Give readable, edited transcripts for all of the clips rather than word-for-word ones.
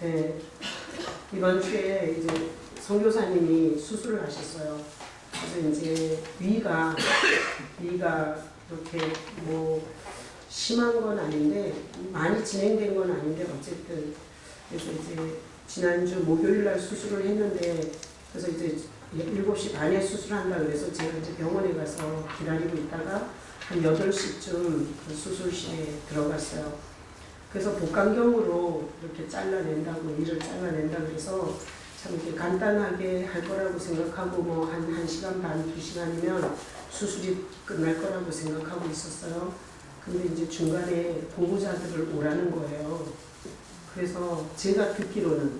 네, 이번 주에 이제 선교사님이 수술을 하셨어요. 그래서 이제 위가 이렇게 뭐 심한 건 아닌데 많이 진행된 건 아닌데 어쨌든 그래서 이제 지난주 목요일 날 수술을 했는데 그래서 이제 7시 반에 수술한다 그래서 제가 이제 병원에 가서 기다리고 있다가 한 8시쯤 그 수술실에 들어갔어요. 그래서 복강경으로 이렇게 잘라낸다고, 위를 잘라낸다고 해서 참 이렇게 간단하게 할 거라고 생각하고 뭐 한 1시간 반, 2시간이면 수술이 끝날 거라고 생각하고 있었어요. 근데 이제 중간에 보호자들을 오라는 거예요. 그래서 제가 듣기로는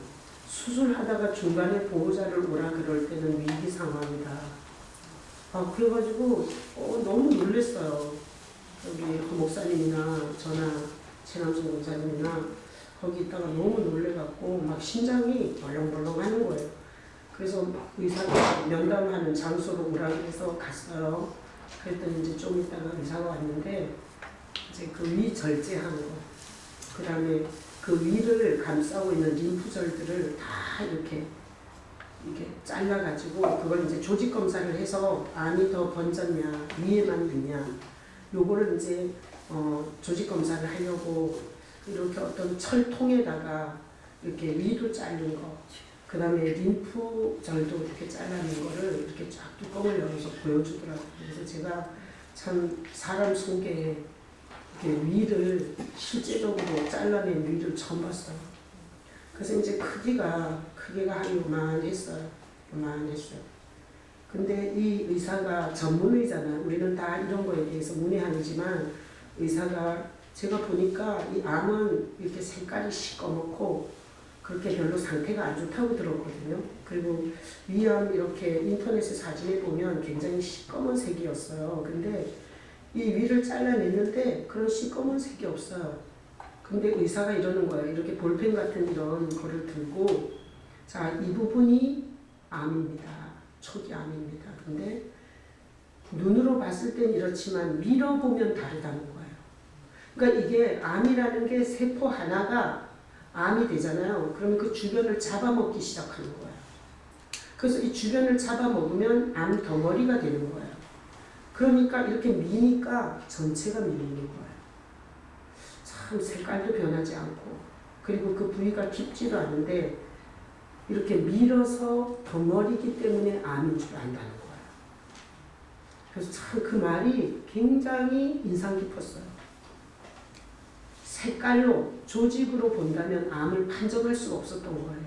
수술하다가 중간에 보호자를 오라 그럴 때는 위기 상황이다. 그래가지고 너무 놀랐어요. 여기 목사님이나 저나 최남순 권사님이나 거기 있다가 너무 놀래갖고 막 심장이 벌렁벌렁 하는 거예요. 그래서 의사가 면담하는 장소로 오라고 해서 갔어요. 그랬더니 이제 좀 있다가 의사가 왔는데 이제 그 위 절제하는 거, 그 다음에 그 위를 감싸고 있는 림프절들을 다 이렇게 잘라가지고 그걸 이제 조직 검사를 해서 암이 더 번졌냐, 위에만 있냐, 요거를 이제 조직 검사를 하려고 이렇게 어떤 철통에다가 이렇게 위도 자른 거, 그 다음에 림프절도 이렇게 잘라낸 거를 이렇게 쫙 뚜껑을 열어서 보여주더라고요. 그래서 제가 참 사람 속에 이렇게 위를 실제적으로 잘라낸 위를 처음 봤어요. 그래서 이제 크기가 한 요만했어요. 근데 이 의사가 전문의잖아요. 우리는 다 이런 거에 대해서 문외한이지만 의사가 제가 보니까 이 암은 이렇게 색깔이 시꺼멓고 그렇게 별로 상태가 안 좋다고 들었거든요. 그리고 위암 이렇게 인터넷에 사진에 보면 굉장히 시꺼먼 색이었어요. 근데 이 위를 잘라냈는데 그런 시꺼먼 색이 없어요. 근데 의사가 이러는 거예요. 이렇게 볼펜 같은 이런 거를 들고 자, 이 부분이 암입니다. 초기 암입니다. 근데 눈으로 봤을 땐 이렇지만 밀어보면 다르다는 거예요. 그러니까 이게 암이라는 게 세포 하나가 암이 되잖아요. 그러면 그 주변을 잡아먹기 시작하는 거예요. 그래서 이 주변을 잡아먹으면 암 덩어리가 되는 거예요. 그러니까 이렇게 미니까 전체가 밀리는 거예요. 참 색깔도 변하지 않고 그리고 그 부위가 깊지도 않은데 이렇게 밀어서 덩어리기 때문에 암인 줄 안다는 거예요. 그래서 참 그 말이 굉장히 인상 깊었어요. 색깔로, 조직으로 본다면 암을 판정할 수가 없었던 거예요.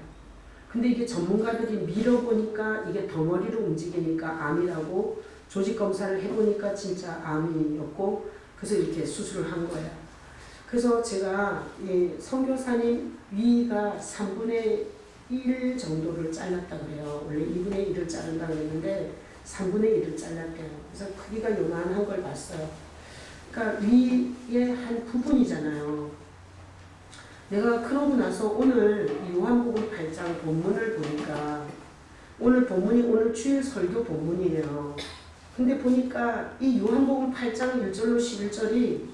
근데 이게 전문가들이 밀어보니까 이게 덩어리로 움직이니까 암이라고 조직 검사를 해보니까 진짜 암이었고 그래서 이렇게 수술을 한 거예요. 그래서 제가 이 선교사님 위가 3분의 1 정도를 잘랐다 그래요. 원래 2분의 1을 자른다 그랬는데 3분의 1을 잘랐대요. 그래서 크기가 요만한 걸 봤어요. 그러니까 위의 한 부분이잖아요. 내가 그러고 나서 오늘 요한복음 8장 본문을 보니까 오늘 본문이 오늘 주일 설교 본문이에요. 근데 보니까 이 요한복음 8장 1절로 11절이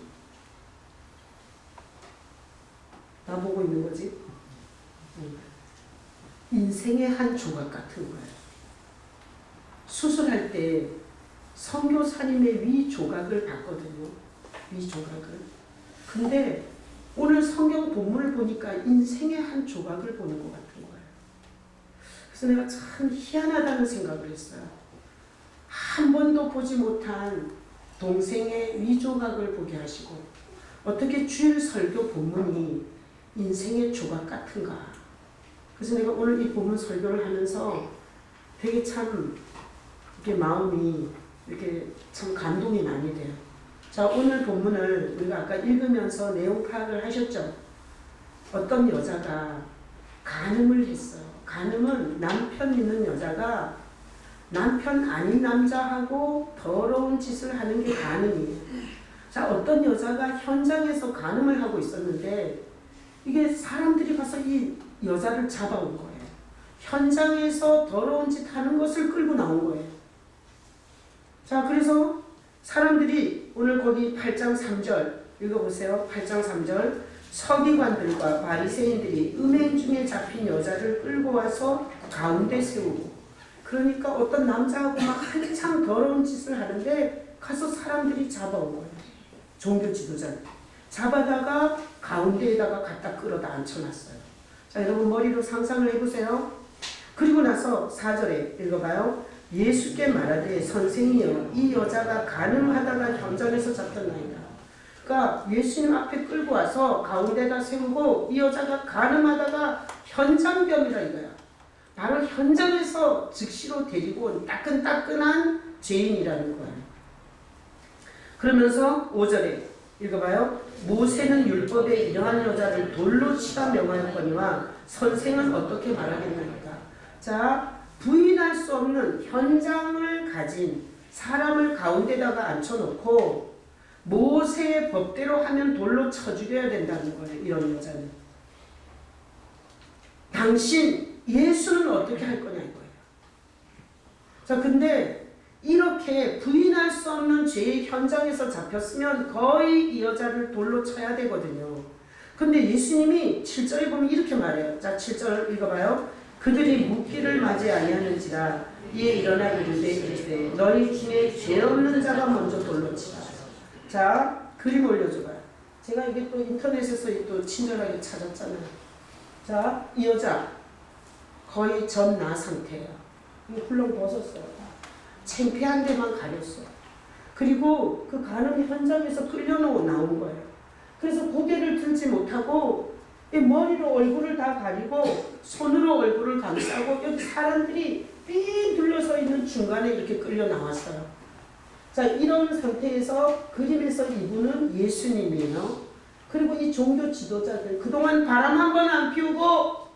나보고 있는 거지? 인생의 한 조각 같은 거예요. 수술할 때 선교사님의 위 조각을 봤거든요. 위 조각을. 근데 오늘 성경 본문을 보니까 인생의 한 조각을 보는 것 같은 거예요. 그래서 내가 참 희한하다는 생각을 했어요. 한 번도 보지 못한 동생의 위 조각을 보게 하시고 어떻게 주일 설교 본문이 인생의 조각 같은가. 그래서 내가 오늘 이 본문 설교를 하면서 되게 참 이렇게 마음이 이렇게 참 감동이 많이 돼요. 자, 오늘 본문을 우리가 아까 읽으면서 내용 파악을 하셨죠? 어떤 여자가 간음을 했어요. 간음은 남편 있는 여자가 남편 아닌 남자하고 더러운 짓을 하는 게 간음이에요. 자, 어떤 여자가 현장에서 간음을 하고 있었는데 이게 사람들이 가서 이 여자를 잡아온 거예요. 현장에서 더러운 짓 하는 것을 끌고 나온 거예요. 자, 그래서 사람들이 오늘 거기 8장 3절 읽어보세요. 8장 3절 서기관들과 바리새인들이 음행 중에 잡힌 여자를 끌고 와서 가운데 세우고, 그러니까 어떤 남자하고 막 한참 더러운 짓을 하는데 가서 사람들이 잡아온 거예요. 종교 지도자들 잡아다가 가운데에다가 갖다 끌어다 앉혀놨어요. 자, 여러분 머리로 상상을 해보세요. 그리고 나서 4절에 읽어봐요. 예수께 말하되 선생이여 이 여자가 간음하다가 현장에서 잡혔나이다. 그러니까 예수님 앞에 끌고 와서 가운데다 세우고 이 여자가 간음하다가 현장병이라 이거야. 바로 현장에서 즉시로 데리고 온 따끈따끈한 죄인이라는 거야. 그러면서 5절에 읽어봐요. 모세는 율법에 이러한 여자를 돌로 치라 명하였거니와 선생은 어떻게 말하겠습니까? 자, 부인할 수 없는 현장을 가진 사람을 가운데다가 앉혀놓고 모세의 법대로 하면 돌로 쳐 죽여야 된다는 거예요. 이런 여자는. 당신 예수는 어떻게 할 거냐 이거예요. 자, 근데 이렇게 부인할 수 없는 죄의 현장에서 잡혔으면 거의 이 여자를 돌로 쳐야 되거든요. 근데 예수님이 7절에 보면 이렇게 말해요. 자, 7절 읽어봐요. 그들이 묻기를 맞이 아니하는지라 이에 일어나 이르되 너희 중에 죄 없는 자가 먼저 돌로 치라. 자, 그림 올려줘봐요. 제가 이게 또 인터넷에서 또 친절하게 찾았잖아요. 자, 이 여자 거의 전나 상태예요. 이 훌렁 벗었어요. 창피한 데만 가렸어요. 그리고 그 간음 현장에서 끌려놓고 나온 거예요. 그래서 고개를 들지 못하고 머리로 얼굴을 다 가리고 손으로 얼굴을 감싸고 여기 사람들이 삥 둘러서 있는 중간에 이렇게 끌려 나왔어요. 자, 이런 상태에서 그림에서 이분은 예수님이에요. 그리고 이 종교 지도자들 그동안 바람 한 번 안 피우고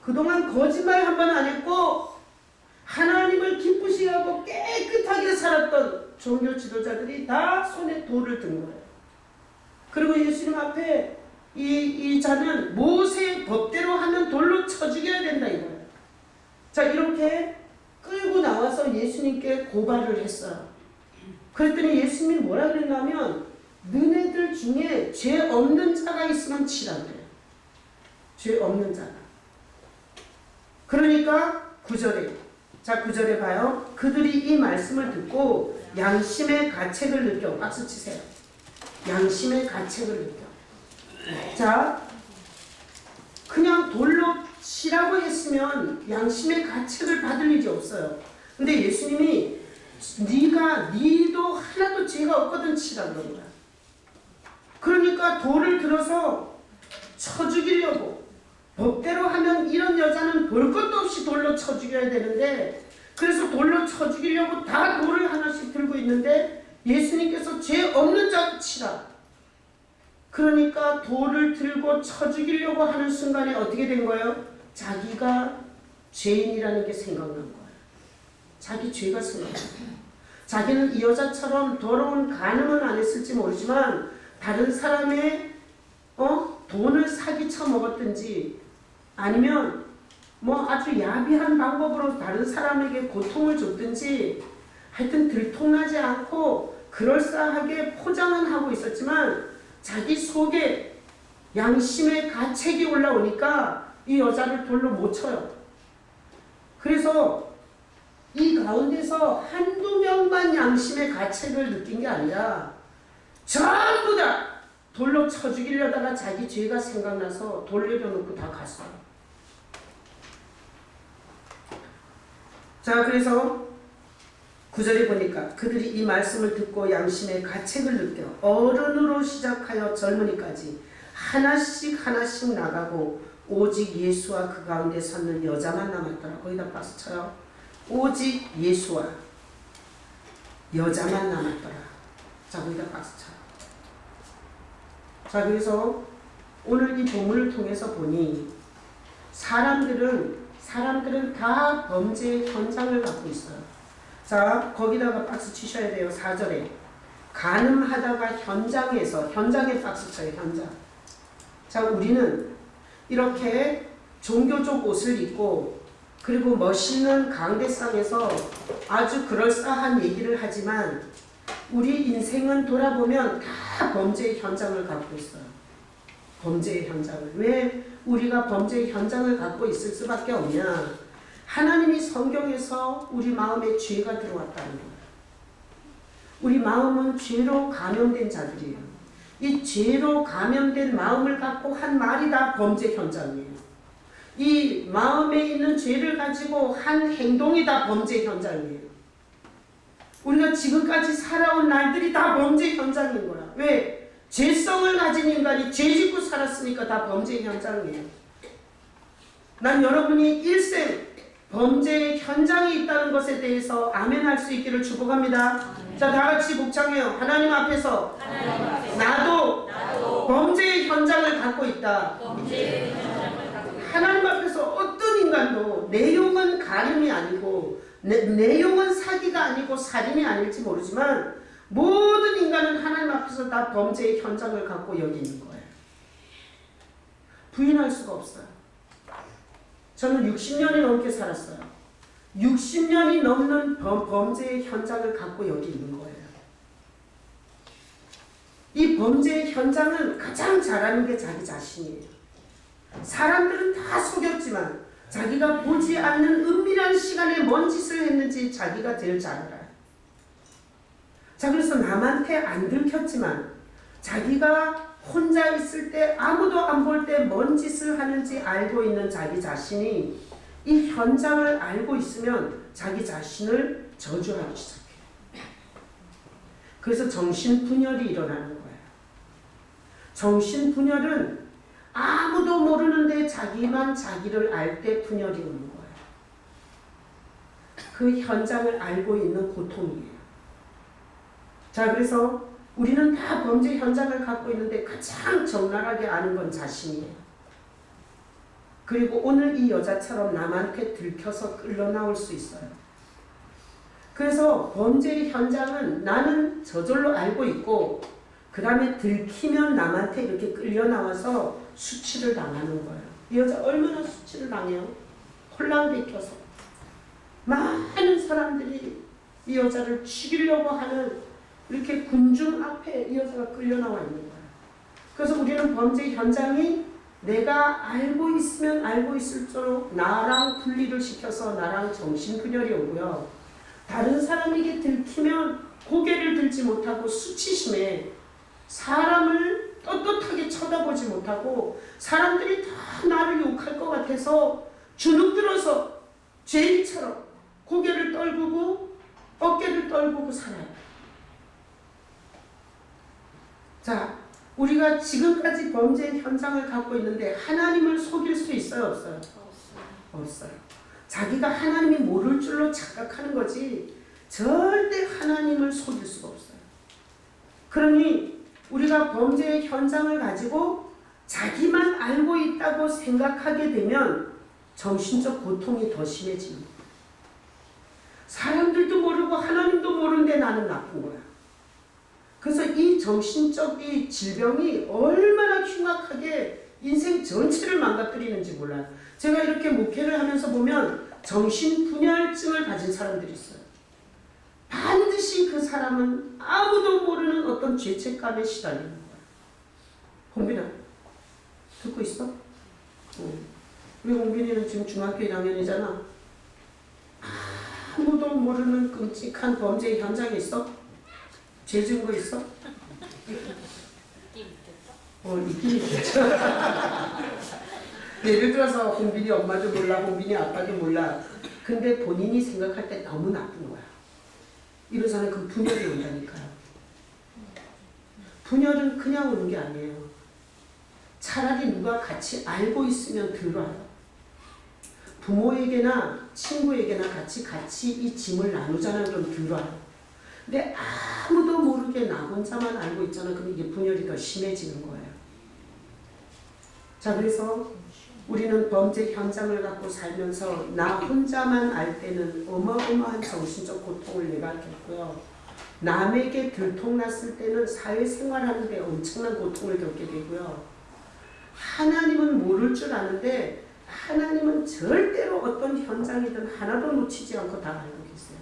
그동안 거짓말 한 번 안 했고 하나님을 기쁘시게 하고 깨끗하게 살았던 종교 지도자들이 다 손에 돌을 든 거예요. 그리고 예수님 앞에 이 자는 모세의 법대로 하면 돌로 쳐 죽여야 된다 이거예요. 자, 이렇게 끌고 나와서 예수님께 고발을 했어요. 그랬더니 예수님이 뭐라 그랬냐면 너네들 중에 죄 없는 자가 있으면 치라 그래요. 죄 없는 자가. 그러니까 9절에 자, 9절에 봐요. 그들이 이 말씀을 듣고 양심의 가책을 느껴. 박수 치세요. 양심의 가책을 느껴. 자, 그냥 돌로 치라고 했으면 양심의 가책을 받을 일이 없어요. 근데 예수님이 니도 하나도 죄가 없거든 치라고 그런 거야. 그러니까 돌을 들어서 쳐 죽이려고. 법대로 하면 이런 여자는 볼 것도 없이 돌로 쳐 죽여야 되는데 그래서 돌로 쳐 죽이려고 다 돌을 하나씩 들고 있는데 예수님께서 죄 없는 자 치라. 그러니까 돌을 들고 쳐 죽이려고 하는 순간에 어떻게 된 거예요? 자기가 죄인이라는 게 생각난 거예요. 자기 죄가 생각난 거예요. 자기는 이 여자처럼 더러운 간음은 안 했을지 모르지만 다른 사람의 돈을 사기쳐 먹었든지 아니면 뭐 아주 야비한 방법으로 다른 사람에게 고통을 줬든지 하여튼 들통나지 않고 그럴싸하게 포장은 하고 있었지만 자기 속에 양심의 가책이 올라오니까 이 여자를 돌로 못 쳐요. 그래서 이 가운데서 한두 명만 양심의 가책을 느낀 게 아니라 전부 다 돌로 쳐 죽이려다가 자기 죄가 생각나서 돌 내려놓고 다 갔어요. 자, 그래서 9절에 보니까 그들이 이 말씀을 듣고 양심의 가책을 느껴 어른으로 시작하여 젊은이까지 하나씩 나가고 오직 예수와 그 가운데 섰는 여자만 남았더라. 거기다 박수 쳐요. 오직 예수와 여자만 남았더라. 자, 거기다 박수 쳐요. 자, 그래서 오늘 이 본문을 통해서 보니 사람들은 다 범죄의 현장을 갖고 있어요. 자, 거기다가 박수 치셔야 돼요. 4절에 간음하다가 현장에 박수 쳐요. 현장. 자, 우리는 이렇게 종교적 옷을 입고 그리고 멋있는 강대상에서 아주 그럴싸한 얘기를 하지만 우리 인생은 돌아보면 다 범죄의 현장을 갖고 있어요. 범죄의 현장을. 왜 우리가 범죄의 현장을 갖고 있을 수밖에 없냐? 하나님이 성경에서 우리 마음에 죄가 들어왔다는 거예요. 우리 마음은 죄로 감염된 자들이에요. 이 죄로 감염된 마음을 갖고 한 말이 다 범죄 현장이에요. 이 마음에 있는 죄를 가지고 한 행동이 다 범죄 현장이에요. 우리가 지금까지 살아온 날들이 다 범죄 현장인 거야. 왜? 죄성을 가진 인간이 죄 짓고 살았으니까 다 범죄 현장이에요. 난 여러분이 일생 범죄의 현장이 있다는 것에 대해서 아멘 할 수 있기를 축복합니다. 자, 다 같이 복창해요. 하나님 앞에서 나도 범죄의 현장을 갖고 있다. 하나님 앞에서 어떤 인간도 내용은 가늠이 아니고 내용은 사기가 아니고 살인이 아닐지 모르지만 모든 인간은 하나님 앞에서 다 범죄의 현장을 갖고 여기 있는 거예요. 부인할 수가 없어요. 저는 60년이 넘게 살았어요. 60년이 넘는 범죄의 현장을 갖고 여기 있는 거예요. 이 범죄의 현장은 가장 잘하는 게 자기 자신이에요. 사람들은 다 속였지만 자기가 보지 않는 은밀한 시간에 뭔 짓을 했는지 자기가 제일 잘 알아요. 자, 그래서 남한테 안 들켰지만 자기가 혼자 있을 때 아무도 안 볼 때 뭔 짓을 하는지 알고 있는 자기 자신이 이 현장을 알고 있으면 자기 자신을 저주하기 시작해요. 그래서 정신분열이 일어나는 거예요. 정신분열은 아무도 모르는데 자기만 자기를 알 때 분열이 오는 거예요. 그 현장을 알고 있는 고통이에요. 자, 그래서 우리는 다 범죄 현장을 갖고 있는데 가장 적나라하게 아는 건 자신이에요. 그리고 오늘 이 여자처럼 남한테 들켜서 끌려나올 수 있어요. 그래서 범죄의 현장은 나는 저절로 알고 있고 그 다음에 들키면 남한테 이렇게 끌려나와서 수치를 당하는 거예요. 이 여자 얼마나 수치를 당해요? 혼란시켜서 많은 사람들이 이 여자를 죽이려고 하는 이렇게 군중 앞에 이 여자가 끌려나와 있는 거예요. 그래서 우리는 범죄 현장이 내가 알고 있으면 알고 있을수록 나랑 분리를 시켜서 나랑 정신분열이 오고요. 다른 사람에게 들키면 고개를 들지 못하고 수치심에 사람을 떳떳하게 쳐다보지 못하고 사람들이 다 나를 욕할 것 같아서 주눅들어서 죄인처럼 고개를 떨구고 어깨를 떨구고 살아요. 자, 우리가 지금까지 범죄의 현장을 갖고 있는데 하나님을 속일 수 있어요? 없어요? 없어요. 자기가 하나님이 모를 줄로 착각하는 거지 절대 하나님을 속일 수가 없어요. 그러니 우리가 범죄의 현장을 가지고 자기만 알고 있다고 생각하게 되면 정신적 고통이 더 심해집니다. 사람들도 모르고 하나님도 모르는데 나는 나쁜 거야. 그래서 이 정신적 이 질병이 얼마나 흉악하게 인생 전체를 망가뜨리는지 몰라요. 제가 이렇게 목회를 하면서 보면 정신분열증을 가진 사람들이 있어요. 반드시 그 사람은 아무도 모르는 어떤 죄책감에 시달리는 거야. 홍빈아, 듣고 있어? 우리 홍빈이는 지금 중학교 1학년이잖아. 아무도 모르는 끔찍한 범죄의 현장에 있어? 죄 증거 있어? 있긴 있겠죠. 예를 들어서 홍빈이 엄마도 몰라, 홍빈이 아빠도 몰라. 근데 본인이 생각할 때 너무 나쁜 거야. 이런 사람은 그 분열이 온다니까요. 분열은 그냥 오는 게 아니에요. 차라리 누가 같이 알고 있으면 덜 와요. 부모에게나 친구에게나 같이 이 짐을 나누잖아요. 그럼 덜 와요. 근데 아무도 모르게 나 혼자만 알고 있잖아. 그럼 이게 분열이 더 심해지는 거예요. 자, 그래서 우리는 범죄 현장을 갖고 살면서 나 혼자만 알 때는 어마어마한 정신적 고통을 내가 겪고요. 남에게 들통났을 때는 사회생활하는 데 엄청난 고통을 겪게 되고요. 하나님은 모를 줄 아는데 하나님은 절대로 어떤 현장이든 하나도 놓치지 않고 다 알고 계세요.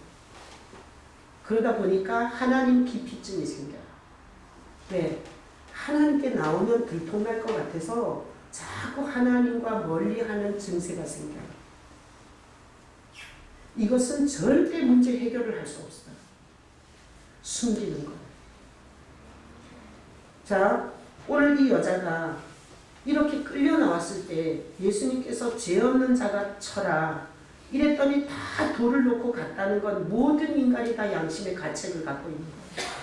그러다 보니까 하나님 기피증이 생겨요. 왜? 하나님께 나오면 들통날 것 같아서 자꾸 하나님과 멀리하는 증세가 생겨요. 이것은 절대 문제 해결을 할 수 없어요. 숨기는 거예요. 자, 오늘 이 여자가 이렇게 끌려 나왔을 때 예수님께서 죄 없는 자가 쳐라 이랬더니 다 돌을 놓고 갔다는 건 모든 인간이 다 양심의 가책을 갖고 있는 거예요.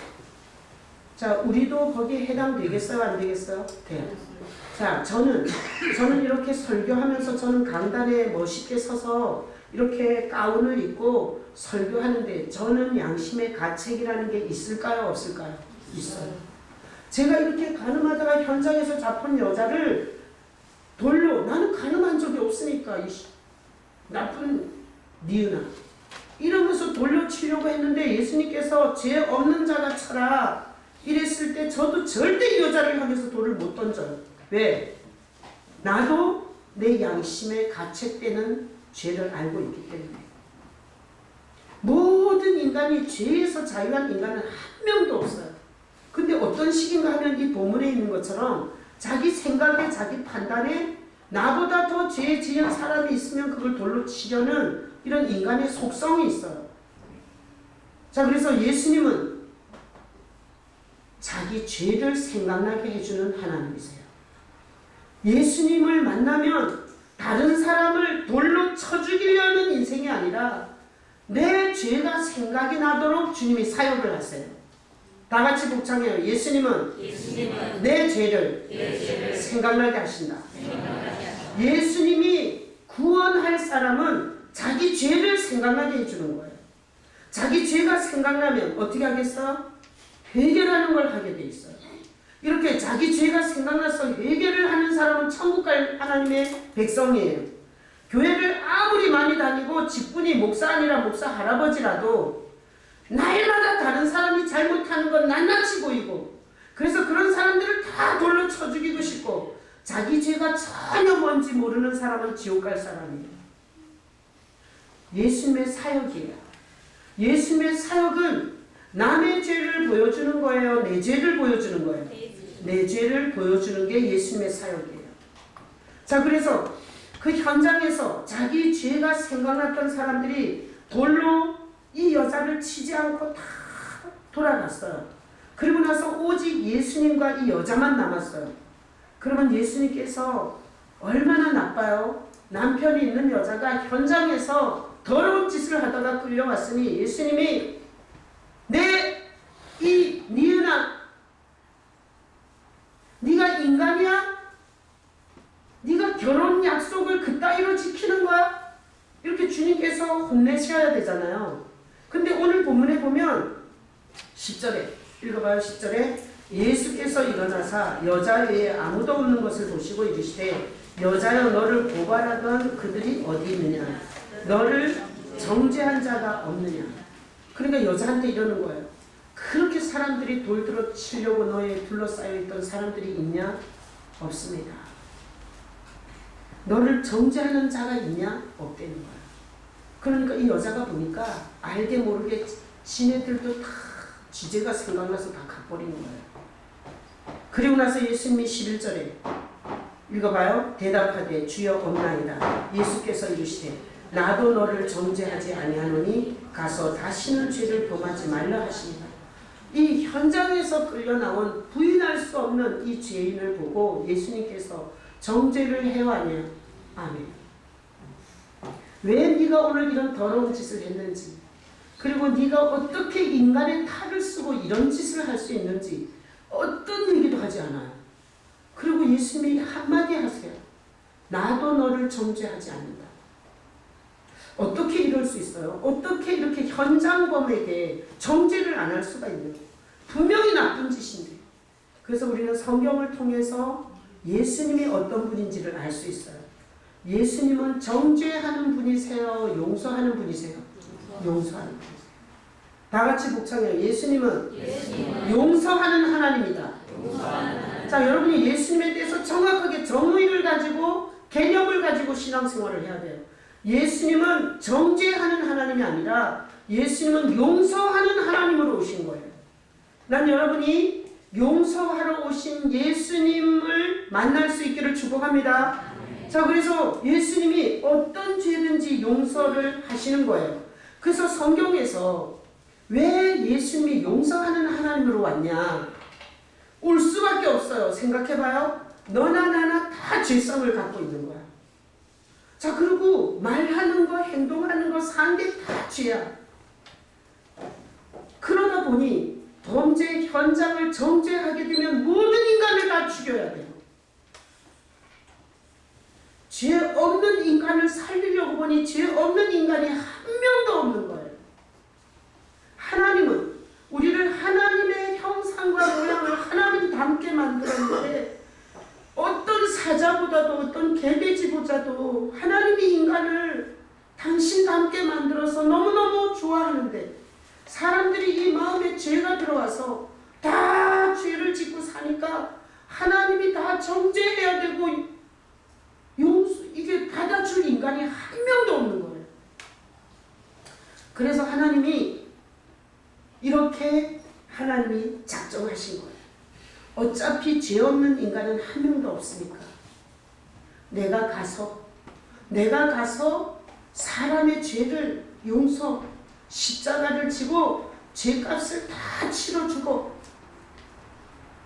자, 우리도 거기에 해당되겠어요? 안 되겠어요? 네. 자, 저는 이렇게 설교하면서 저는 강단에 멋있게 서서 이렇게 가운을 입고 설교하는데 저는 양심의 가책이라는 게 있을까요? 없을까요? 있어요. 제가 이렇게 가늠하다가 현장에서 잡힌 여자를 돌로, 나는 가늠한 적이 없으니까 이 나쁜 니은아 이러면서 돌려 치려고 했는데 예수님께서 죄 없는 자가 쳐라 이랬을 때 저도 절대 이 여자를 향해서 돌을 못 던져요. 왜? 나도 내 양심에 가책되는 죄를 알고 있기 때문에. 모든 인간이 죄에서 자유한 인간은 한 명도 없어요. 근데 어떤 식인가 하면 이 본문에 있는 것처럼 자기 생각에 자기 판단에 나보다 더 죄 지은 사람이 있으면 그걸 돌로 치려는 이런 인간의 속성이 있어요. 자, 그래서 예수님은 자기 죄를 생각나게 해주는 하나님이세요. 예수님을 만나면 다른 사람을 돌로 쳐 죽이려는 인생이 아니라 내 죄가 생각이 나도록 주님이 사역을 하세요. 다 같이 복창해요. 예수님은 내 죄를 생각나게 하신다. 예수님이 구원할 사람은 자기 죄를 생각나게 해주는 거예요. 자기 죄가 생각나면 어떻게 하겠어요? 회개라는 걸 하게 돼 있어요. 이렇게 자기 죄가 생각나서 회개를 하는 사람은 천국 갈 하나님의 백성이에요. 교회를 아무리 많이 다니고 직분이 목사 아니라 목사 할아버지라도 날마다 다른 사람이 잘못하는 건 낱낱이 보이고 그래서 그런 사람들을 다 돌로 쳐 죽이고 싶고 자기 죄가 전혀 뭔지 모르는 사람은 지옥 갈 사람이에요. 예수님의 사역이에요. 예수님의 사역은 남의 죄를 보여주는 거예요? 내 죄를 보여주는 거예요? 내 죄를 보여주는 게 예수님의 사역이에요. 자, 그래서 그 현장에서 자기 죄가 생각났던 사람들이 돌로 이 여자를 치지 않고 다 돌아갔어요. 그리고 나서 오직 예수님과 이 여자만 남았어요. 그러면 예수님께서 얼마나 나빠요? 남편이 있는 여자가 현장에서 더러운 짓을 하다가 끌려왔으니 예수님이 이 니은아, 네가 인간이야? 네가 결혼 약속을 그따위로 지키는 거야? 이렇게 주님께서 혼내셔야 되잖아요. 근데 오늘 본문에 보면 10절에 읽어봐요. 10절에 예수께서 일어나사 여자 외에 아무도 없는 것을 보시고 이르시되 여자여 너를 고발하던 그들이 어디 있느냐? 너를 정죄한 자가 없느냐? 그러니까 여자한테 이러는 거예요. 그렇게 사람들이 돌 들어 치려고 너에 둘러싸여 있던 사람들이 있냐? 없습니다. 너를 정죄하는 자가 있냐? 없다는 거예요. 그러니까 이 여자가 보니까 알게 모르게 지네들도 다 지제가 생각나서 다 가버리는 거예요. 그리고 나서 예수님이 11절에 읽어봐요. 대답하되 주여 없나이다. 예수께서 이르시되 나도 너를 정죄하지 아니하노니 가서 다시는 죄를 범하지 말라 하시니라. 이 현장에서 끌려 나온 부인할 수 없는 이 죄인을 보고 예수님께서 정죄를 해왔냐? 아멘. 왜 네가 오늘 이런 더러운 짓을 했는지, 그리고 네가 어떻게 인간의 탈을 쓰고 이런 짓을 할 수 있는지 어떤 얘기도 하지 않아요. 그리고 예수님이 한마디 하세요. 나도 너를 정죄하지 않는다. 어떻게 이럴 수 있어요? 어떻게 이렇게 현장범에게 정죄를 안 할 수가 있는 거예요? 분명히 나쁜 짓인데. 그래서 우리는 성경을 통해서 예수님이 어떤 분인지를 알 수 있어요. 예수님은 정죄하는 분이세요? 용서하는 분이세요? 용서하는 분이세요. 다 같이 복창해요. 예수님은 용서하는 하나님이다. 자, 여러분이 예수님에 대해서 정확하게 정의를 가지고 개념을 가지고 신앙생활을 해야 돼요. 예수님은 정죄하는 하나님이 아니라 예수님은 용서하는 하나님으로 오신 거예요. 난 여러분이 용서하러 오신 예수님을 만날 수 있기를 축복합니다. 자, 그래서 예수님이 어떤 죄든지 용서를 하시는 거예요. 그래서 성경에서 왜 예수님이 용서하는 하나님으로 왔냐? 올 수밖에 없어요. 생각해봐요. 너나 나나 다 죄성을 갖고 있는 거야. 자, 그리고 말하는 거, 행동하는 거, 사는 게 다 죄야. 그러다 보니 범죄 현장을 정죄하게 되면 모든 인간을 다 죽여야 돼요. 죄 없는 인간을 살리려고 보니 죄 없는 인간이 한 명도 없는 거예요. 하나님은 우리를 하나님의 형상과 모양을 하나님 닮게 만들었는데 어떤 사자보다도 어떤 개돼지보다도 하나님이 인간을 당신 닮게 만들어서 너무너무 좋아하는데 사람들이 이 마음에 죄가 들어와서 다 죄를 짓고 사니까 하나님이 다 정죄해야 되고 이게 받아줄 인간이 한 명도 없는 거예요. 그래서 하나님이 이렇게 하나님이 작정하신 거예요. 어차피 죄 없는 인간은 한 명도 없으니까 내가 가서 사람의 죄를 용서, 십자가를 지고 죄값을 다 치러주고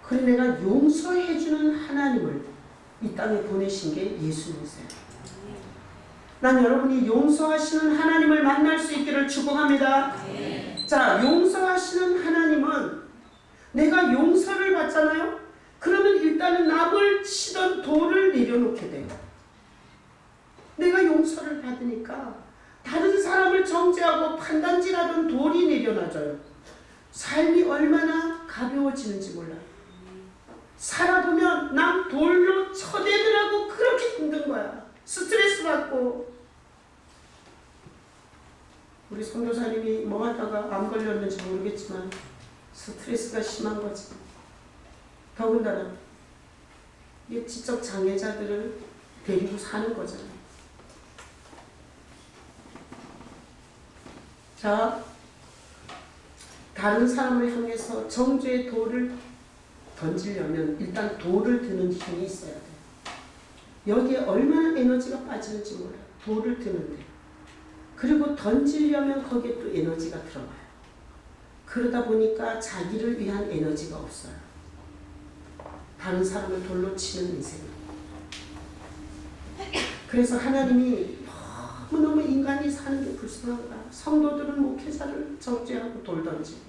그래 내가 용서해주는 하나님을 이 땅에 보내신 게 예수님이세요. 난 여러분이 용서하시는 하나님을 만날 수 있기를 축복합니다. 자, 용서하시는 하나님은 내가 용서를 받잖아요. 그러면 일단은 남을 치던 돌을 내려놓게 돼요. 내가 용서를 받으니까 다른 사람을 정죄하고 판단질하던 돌이 내려놔져요. 삶이 얼마나 가벼워지는지 몰라요. 살아보면 남 돌로 쳐대더라고 그렇게 힘든 거야. 스트레스 받고. 우리 선교사님이 뭐 하다가 암 걸렸는지 모르겠지만 스트레스가 심한 거지. 더군다나 이 지적 장애자들을 데리고 사는 거잖아요. 자, 다른 사람을 향해서 정죄의 돌을 던지려면 일단 돌을 드는 힘이 있어야 돼요. 여기에 얼마나 에너지가 빠지는지 몰라요. 돌을 드는데. 그리고 던지려면 거기에 또 에너지가 들어가요. 그러다 보니까 자기를 위한 에너지가 없어요. 다른 사람을 돌로 치는 인생은. 그래서 하나님이 너무너무 인간이 사는 게 불쌍하다. 성도들은 목회자를 정죄하고 돌 던지고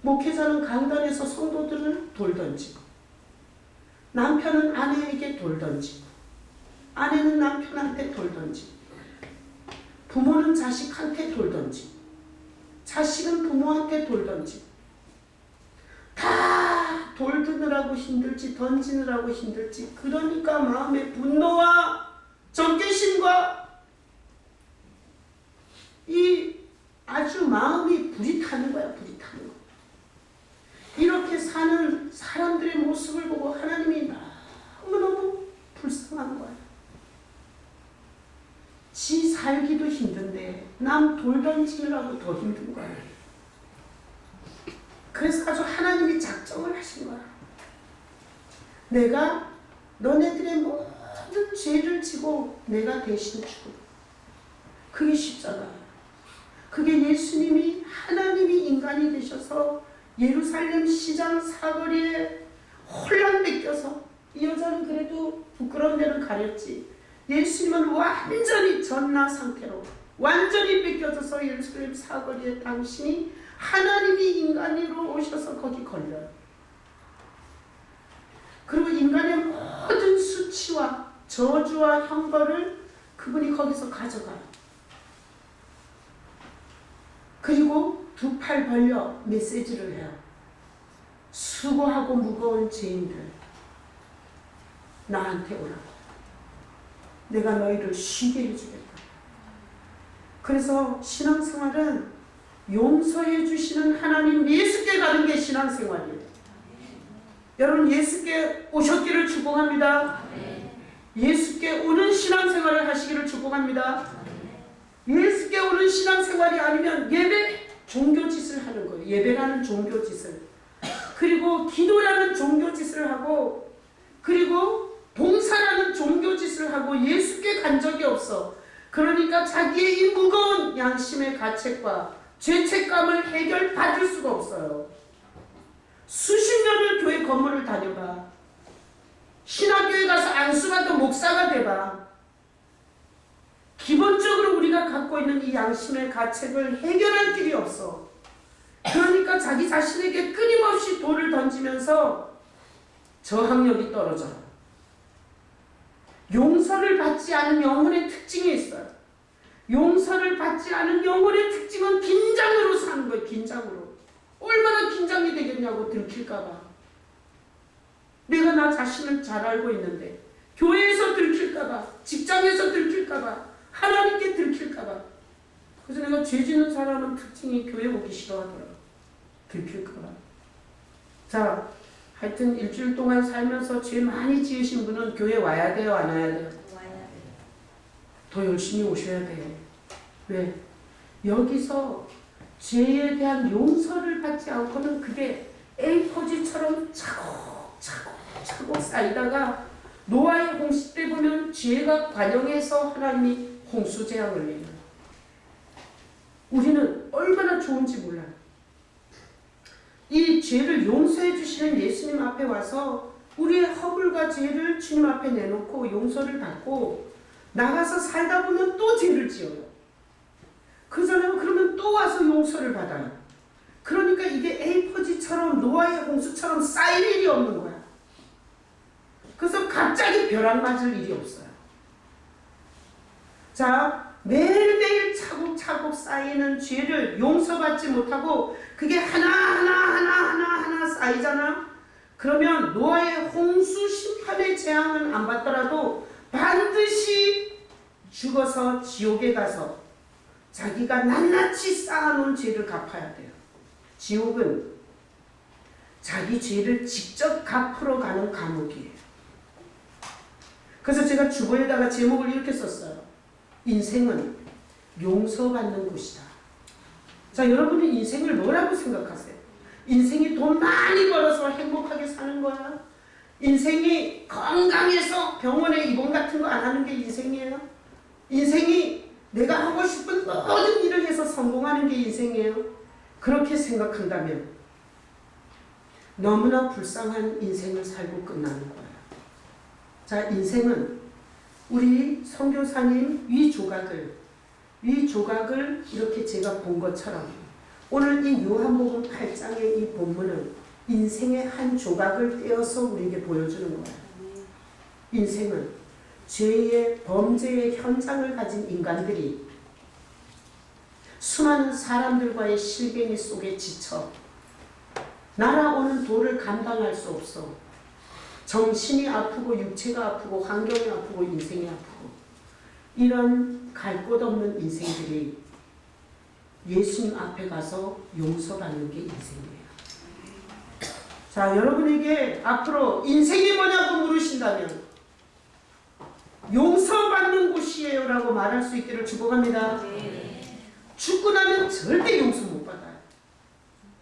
목회자는 강단에서 성도들을 돌 던지고 남편은 아내에게 돌 던지고 아내는 남편한테 돌 던지고 부모는 자식한테 돌 던지고 자식은 부모한테 돌 던지고 다 돌 드느라고 힘들지 던지느라고 힘들지. 그러니까 마음의 분노와 적개심과 이 아주 마음이 불이 타는 거야. 불이 타는 거. 이렇게 사는 사람들의 모습을 보고 하나님이 너무너무 불쌍한 거야. 지 살기도 힘든데 남 돌 던지느라고 더 힘든 거야. 그래서 아주 하나님이 작정을 하신 거야. 내가 너네들의 모든 죄를 지고 내가 대신 주고. 그게 십자가. 그게 예수님이 하나님이 인간이 되셔서 예루살렘 시장 사거리에 홀랑 뺏겨서 이 여자는 그래도 부끄러운 데는 가렸지. 예수님은 완전히 전나 상태로 완전히 뺏겨져서 예루살렘 사거리에 당신이 하나님이 인간으로 오셔서 거기 걸려요. 그리고 인간의 모든 수치와 저주와 형벌을 그분이 거기서 가져가요. 그리고 두 팔 벌려 메시지를 해요. 수고하고 무거운 죄인들 나한테 오라고. 내가 너희를 쉬게 해주겠다. 그래서 신앙생활은 용서해 주시는 하나님 예수께 가는 게 신앙생활이에요. 여러분 예수께 오셨기를 축복합니다. 예수께 오는 신앙생활을 하시기를 축복합니다. 예수께 오는 신앙생활이 아니면 예배 종교짓을 하는 거예요. 예배라는 종교짓을. 그리고 기도라는 종교짓을 하고 그리고 봉사라는 종교짓을 하고 예수께 간 적이 없어. 그러니까 자기의 이 무거운 양심의 가책과 죄책감을 해결받을 수가 없어요. 수십 년을 교회 건물을 다녀봐. 신학교에 가서 안수받은 목사가 돼봐. 기본적으로 우리가 갖고 있는 이 양심의 가책을 해결할 길이 없어. 그러니까 자기 자신에게 끊임없이 돌을 던지면서 저항력이 떨어져요. 용서를 받지 않은 영혼의 특징이 있어요. 용서를 받지 않은 영혼의 특징은 긴장으로 사는 거예요. 긴장으로. 얼마나 긴장이 되겠냐고 들킬까봐. 내가 나 자신을 잘 알고 있는데 교회에서 들킬까봐, 직장에서 들킬까봐, 하나님께 들킬까봐. 그래서 내가 죄 짓는 사람은 특징이 교회 오기 싫어하더라고. 들킬까봐. 자, 하여튼 일주일 동안 살면서 죄 많이 지으신 분은 교회 와야 돼요, 안 와야 돼요? 와야 돼요. 더 열심히 오셔야 돼. 왜? 여기서 죄에 대한 용서를 받지 않고는 그게 A4지처럼 차곡차곡 쌓이다가 노아의 홍수 때 보면 죄가 관영해서 하나님이 홍수재앙을 내려요. 우리는 얼마나 좋은지 몰라요. 이 죄를 용서해 주시는 예수님 앞에 와서 우리의 허물과 죄를 주님 앞에 내놓고 용서를 받고 나가서 살다 보면 또 죄를 지어요. 그 사람은 그러면 또 와서 용서를 받아요. 그러니까 이게 A4지처럼 노아의 홍수처럼 쌓일 일이 없는 거야. 그래서 갑자기 벼락 맞을 일이 없어요. 자, 매일매일 차곡차곡 쌓이는 죄를 용서받지 못하고 그게 하나 쌓이잖아. 그러면 노아의 홍수 심판의 재앙은 안 받더라도 반드시 죽어서 지옥에 가서 자기가 낱낱이 쌓아놓은 죄를 갚아야 돼요. 지옥은 자기 죄를 직접 갚으러 가는 감옥이에요. 그래서 제가 주보에다가 제목을 이렇게 썼어요. 인생은 용서받는 곳이다. 자, 여러분은 인생을 뭐라고 생각하세요? 인생이 돈 많이 벌어서 행복하게 사는 거야? 인생이 건강해서 병원에 입원 같은 거 안 하는 게 인생이에요? 인생이 내가 하고 싶은 모든 일을 해서 성공하는 게 인생이에요? 그렇게 생각한다면 너무나 불쌍한 인생을 살고 끝나는 거예요. 자, 인생은 우리 선교사님 위 조각을 이렇게 제가 본 것처럼 오늘 이 요한복음 8장의 이 본문은 인생의 한 조각을 떼어서 우리에게 보여주는 거예요. 인생은 죄의 범죄의 현장을 가진 인간들이 수많은 사람들과의 실갱이 속에 지쳐 날아오는 돌을 감당할 수 없어 정신이 아프고 육체가 아프고 환경이 아프고 인생이 아프고 이런 갈 곳 없는 인생들이 예수님 앞에 가서 용서받는 게 인생이에요. 자, 여러분에게 앞으로 인생이 뭐냐고 물으신다면 용서받는 곳이에요 라고 말할 수 있기를 축복합니다. 죽고 나면 절대 용서 못 받아요.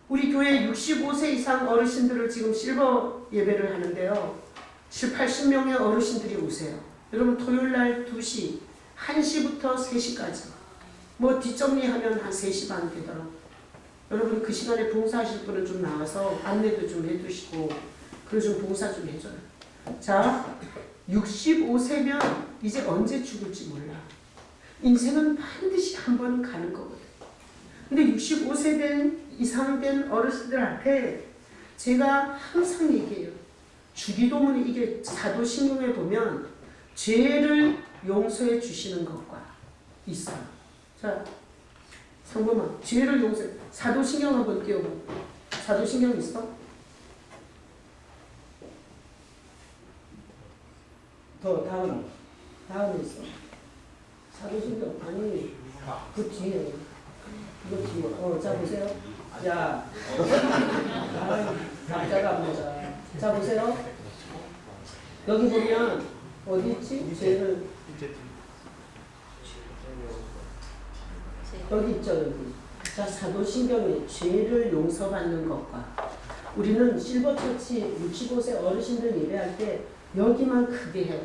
우리 교회 65세 이상 어르신들을 지금 실버 예배를 하는데요. 7, 80명의 어르신들이 오세요. 여러분 토요일날 2시, 1시부터 3시까지 뭐 뒷정리하면 한 3시 반 되더라고요. 여러분 그 시간에 봉사하실 분은 좀 나와서 안내도 좀 해주시고 그리고 좀 봉사 좀 해줘요. 자, 65세면 이제 언제 죽을지 몰라. 인생은 반드시 한 번은 가는 거거든. 근데 65세 이상 된 어르신들한테 제가 항상 얘기해요. 주기도문에 이게 사도신경에 보면 죄를 용서해 주시는 것과 있어요. 자, 상범아, 죄를 용서해. 사도신경 한번 띄워봐. 사도신경 있어? 더 다음에 있어. 사도신경 아니 그 뒤에 이거 뒤에 자 보세요. 자 남자가 안 맞아. 자 보세요. 여기 보면 어디 있지? 죄를 여기 있죠. 여기. 자, 사도신경에 죄를 용서받는 것과 우리는 실버처치 65세 어르신들 예배할 때 여기만 크게 해요.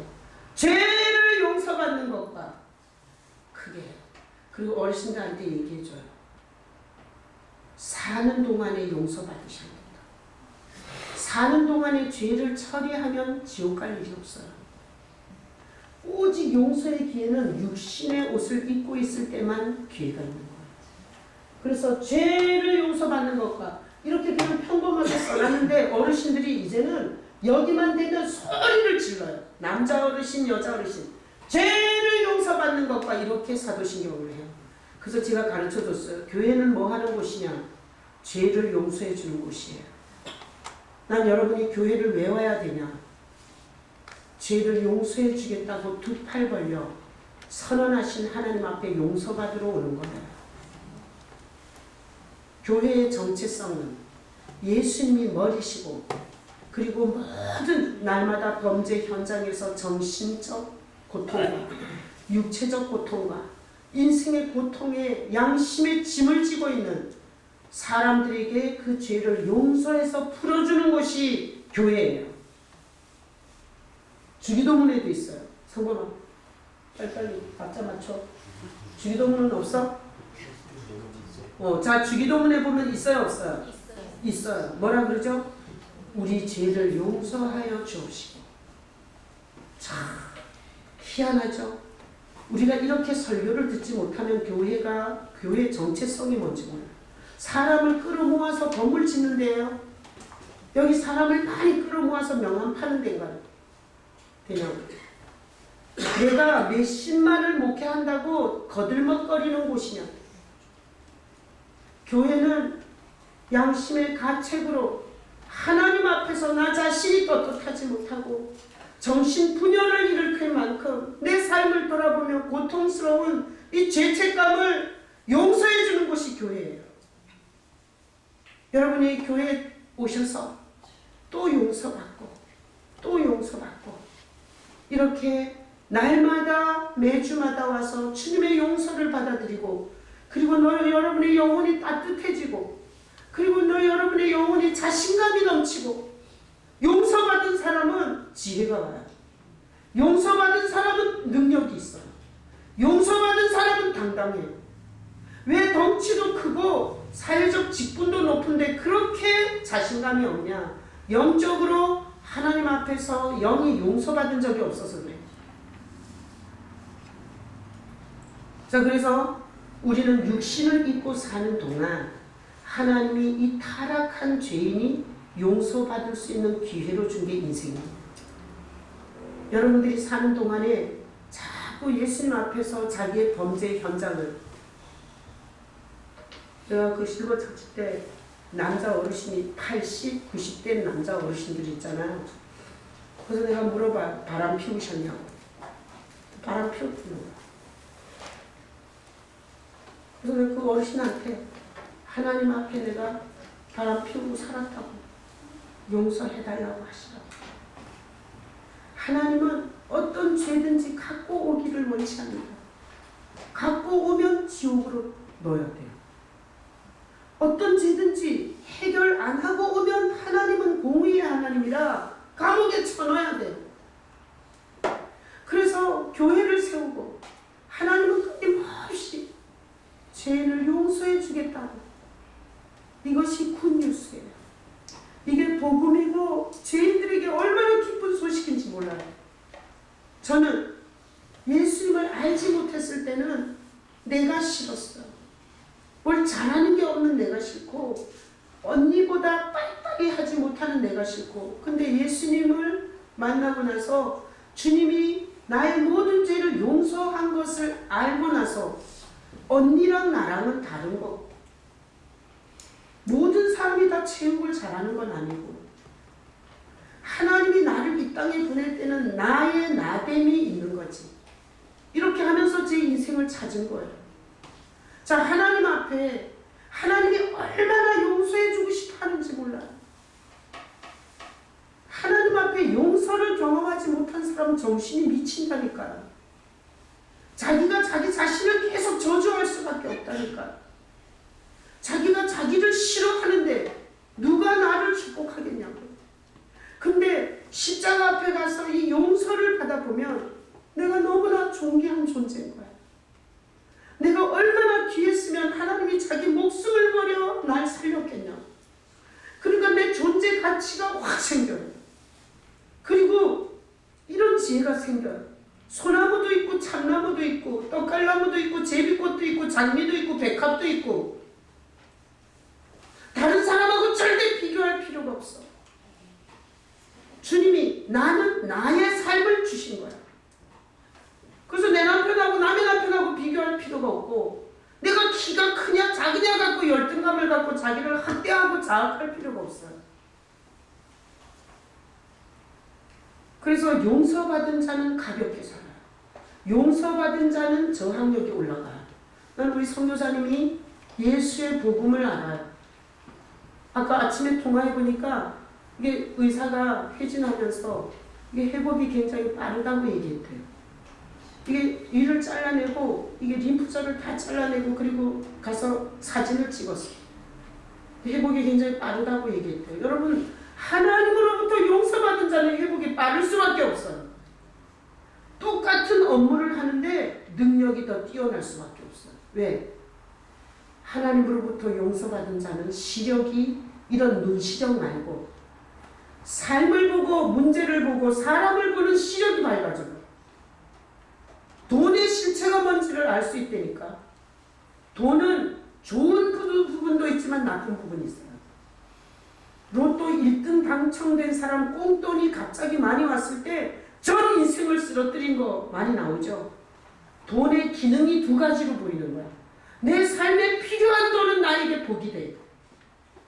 죄를 용서받는 것과 크게 해요. 그리고 어르신들한테 얘기해줘요. 사는 동안에 용서받으셔야 된다. 사는 동안에 죄를 처리하면 지옥 갈 일이 없어요. 오직 용서의 기회는 육신의 옷을 입고 있을 때만 기회가 있는 거예요. 그래서 죄를 용서받는 것과 이렇게 그냥 평범하게 써놨는데 어르신들이 이제는 여기만 되면 소리를 질러요. 남자 어르신, 여자 어르신. 죄를 용서받는 것과 이렇게 사도신경을 해요. 그래서 제가 가르쳐줬어요. 교회는 뭐 하는 곳이냐? 죄를 용서해 주는 곳이에요. 난 여러분이 교회를 왜 와야 되냐? 죄를 용서해 주겠다고 두 팔 벌려 선언하신 하나님 앞에 용서받으러 오는 거예요. 교회의 정체성은 예수님이 머리시고 그리고 모든 날마다 범죄 현장에서 정신적 고통과 육체적 고통과 인생의 고통에 양심의 짐을 지고 있는 사람들에게 그 죄를 용서해서 풀어주는 것이 교회예요. 주기도문에도 있어요. 성범아 빨리빨리 박자 맞춰. 주기도문은 없어? 자, 주기도문에 보면 있어요, 없어요? 있어요. 뭐라 그러죠? 우리 죄를 용서하여 주옵시고. 참 희한하죠? 우리가 이렇게 설교를 듣지 못하면 교회의 정체성이 뭔지 몰라요. 사람을 끌어모아서 건물 짓는 데예요. 여기 사람을 많이 끌어모아서 명함 파는 데인가요? 그냥 내가 몇십만을 목회한다고 거들먹거리는 곳이냐? 교회는 양심의 가책으로 하나님 앞에서 나 자신이 떳떳하지 못하고 정신분열을 일으킬 만큼 내 삶을 돌아보며 고통스러운 이 죄책감을 용서해 주는 곳이 교회예요. 여러분이 교회에 오셔서 또 용서받고 또 용서받고 이렇게 날마다 매주마다 와서 주님의 용서를 받아들이고 그리고 여러분의 영혼이 따뜻해지고 그리고 여러분의 영혼이 자신감이 넘치고 용서받은 사람은 지혜가 와요. 용서받은 사람은 능력이 있어요. 용서받은 사람은 당당해요. 왜 덩치도 크고 사회적 직분도 높은데 그렇게 자신감이 없냐? 영적으로 하나님 앞에서 영이 용서받은 적이 없어서 그래요. 자, 그래서 우리는 육신을 입고 사는 동안 하나님이 이 타락한 죄인이 용서받을 수 있는 기회로 준 게 인생입니다. 여러분들이 사는 동안에 자꾸 예수님 앞에서 자기의 범죄의 현장을 제가 그 실버처치 때 남자 어르신이 80, 90대 남자 어르신들이 있잖아요. 그래서 내가 물어봐. 바람 피우셨냐고. 바람 피웠구나. 그래서 내가 그 어르신한테 하나님 앞에 내가 바람 피우고 살았다고 용서해달라고 하시라고. 하나님은 어떤 죄든지 갖고 오기를 원치 않는다. 갖고 오면 지옥으로 넣어야 돼요. 어떤 죄든지 해결 안 하고 오면 하나님은 공의의 하나님이라 감옥에 쳐넣어야 돼요. 그래서 교회를 세우고 하나님은 끊임없이 죄를 용서해 주겠다고. 이것이 굿뉴스예요. 이게 복음이고 죄인들에게 얼마나 기쁜 소식인지 몰라요. 저는 예수님을 알지 못했을 때는 내가 싫었어요. 뭘 잘하는 게 없는 내가 싫고 언니보다 빨리빨리 하지 못하는 내가 싫고 근데 예수님을 만나고 나서 주님이 나의 모든 죄를 용서한 것을 알고 나서 언니랑 나랑은 다른 거. 모든 사람이 다 체육을 잘하는 건 아니고 하나님이 나를 이 땅에 보낼 때는 나의 나됨이 있는 거지. 이렇게 하면서 제 인생을 찾은 거예요. 자, 하나님 앞에 하나님이 얼마나 용서해 주고 싶어 하는지 몰라요. 하나님 앞에 용서를 경험하지 못한 사람은 정신이 미친다니까요. 자기가 자기 자신을 계속 저주할 수밖에 없다니까요. 자기가 자기를 싫어하는데 누가 나를 십자가 앞에 가서 이 용서를 받아보면 내가 너무나 존귀한 존재인 거야. 내가 얼마나 귀했으면 하나님이 자기 목숨을 버려 날 살렸겠냐. 그러니까 내 존재 가치가 확 생겨요. 그리고 이런 지혜가 생겨요. 소나무도 있고 참나무도 있고 떡갈나무도 있고 제비꽃도 있고 장미도 있고 백합도 있고 다른 사람하고 절대 비교할 필요가 없어. 주님이 나는 나의 삶을 주신 거야. 그래서 내 남편하고 남의 남편하고 비교할 필요가 없고 내가 키가 크냐 작으냐 갖고 열등감을 갖고 자기를 학대하고 자학할 필요가 없어요. 그래서 용서받은 자는 가볍게 살아요. 용서받은 자는 저항력이 올라가요. 난 우리 선교사님이 예수의 복음을 알아요. 아까 아침에 통화해보니까 이게 의사가 회진하면서 이게 회복이 굉장히 빠르다고 얘기했대요. 이게 위를 잘라내고 이게 림프절을 다 잘라내고 그리고 가서 사진을 찍었어요. 회복이 굉장히 빠르다고 얘기했대요. 여러분 하나님으로부터 용서받은 자는 회복이 빠를 수밖에 없어요. 똑같은 업무를 하는데 능력이 더 뛰어날 수밖에 없어요. 왜? 하나님으로부터 용서받은 자는 시력이 이런 눈시력 말고 삶을 보고 문제를 보고 사람을 보는 시력이 밝아져요. 돈의 실체가 뭔지를 알 수 있다니까. 돈은 좋은 부분도 있지만 나쁜 부분이 있어요. 로또 1등 당첨된 사람 꽁돈이 갑자기 많이 왔을 때 전 인생을 쓰러뜨린 거 많이 나오죠. 돈의 기능이 두 가지로 보이는 거야. 내 삶에 필요한 돈은 나에게 복이 돼.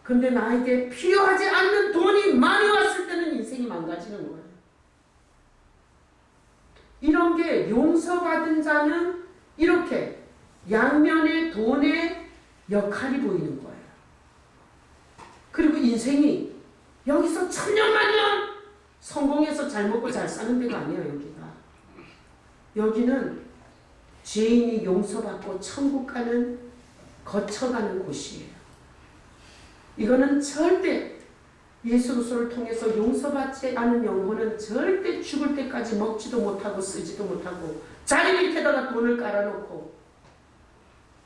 근데 나에게 필요하지 않는 돈이 많이 왔을 때는 인생이 망가지는 거예요. 이런 게 용서받은 자는 이렇게 양면의 돈의 역할이 보이는 거예요. 그리고 인생이 여기서 천년만년 성공해서 잘 먹고 잘 사는 데가 아니야. 여기는 죄인이 용서받고 천국 가는 거쳐가는 곳이에요. 이거는 절대 예수 그리스도를 통해서 용서받지 않은 영혼은 절대 죽을 때까지 먹지도 못하고 쓰지도 못하고 자리 밑에다가 돈을 깔아놓고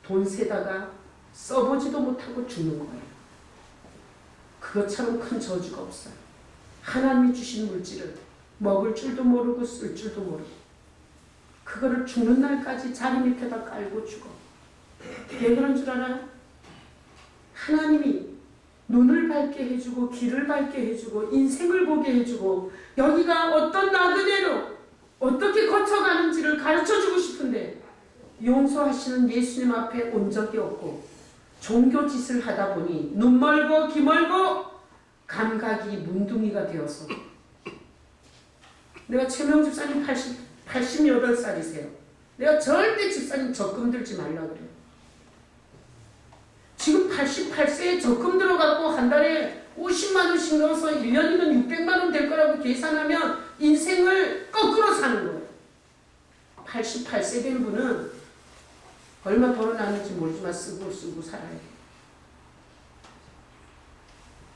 돈 세다가 써보지도 못하고 죽는 거예요. 그것처럼 큰 저주가 없어요. 하나님이 주신 물질을 먹을 줄도 모르고 쓸 줄도 모르고 그거를 죽는 날까지 자리 밑에다 깔고 죽어. 왜 그런 줄 알아요? 하나님이 눈을 밝게 해주고 길을 밝게 해주고 인생을 보게 해주고 여기가 어떤 나그네로 어떻게 거쳐가는지를 가르쳐주고 싶은데 용서하시는 예수님 앞에 온 적이 없고 종교 짓을 하다 보니 눈 멀고 귀 멀고 감각이 문둥이가 되어서 내가 최명 집사님 88살이세요. 내가 절대 집사님 적금 들지 말라 그래요. 지금 88세에 적금 들어갖고 한 달에 50만 원씩 넣어서 1년이면 600만 원 될 거라고 계산하면 인생을 거꾸로 사는 거예요. 88세 된 분은 얼마 벌어놨는지 모르지만 쓰고 살아야 돼요.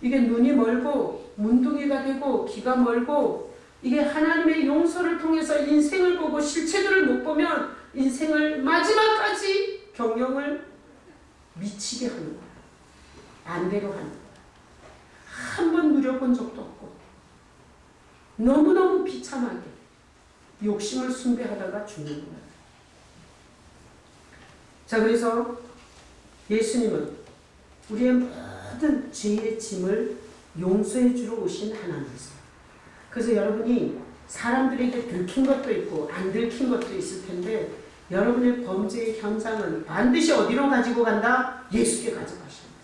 이게 눈이 멀고 문둥이가 되고 귀가 멀고 이게 하나님의 용서를 통해서 인생을 보고 실체들을 못 보면 인생을 마지막까지 경영을 미치게 하는 거야. 반대로 하는 거야. 한 번 누려본 적도 없고 너무너무 비참하게 욕심을 숭배하다가 죽는 거야. 자, 그래서 예수님은 우리의 모든 죄의 짐을 용서해 주러 오신 하나님이세요. 그래서 여러분이 사람들에게 들킨 것도 있고 안 들킨 것도 있을 텐데 여러분의 범죄의 현장은 반드시 어디로 가지고 간다? 예수께 가져가십니다.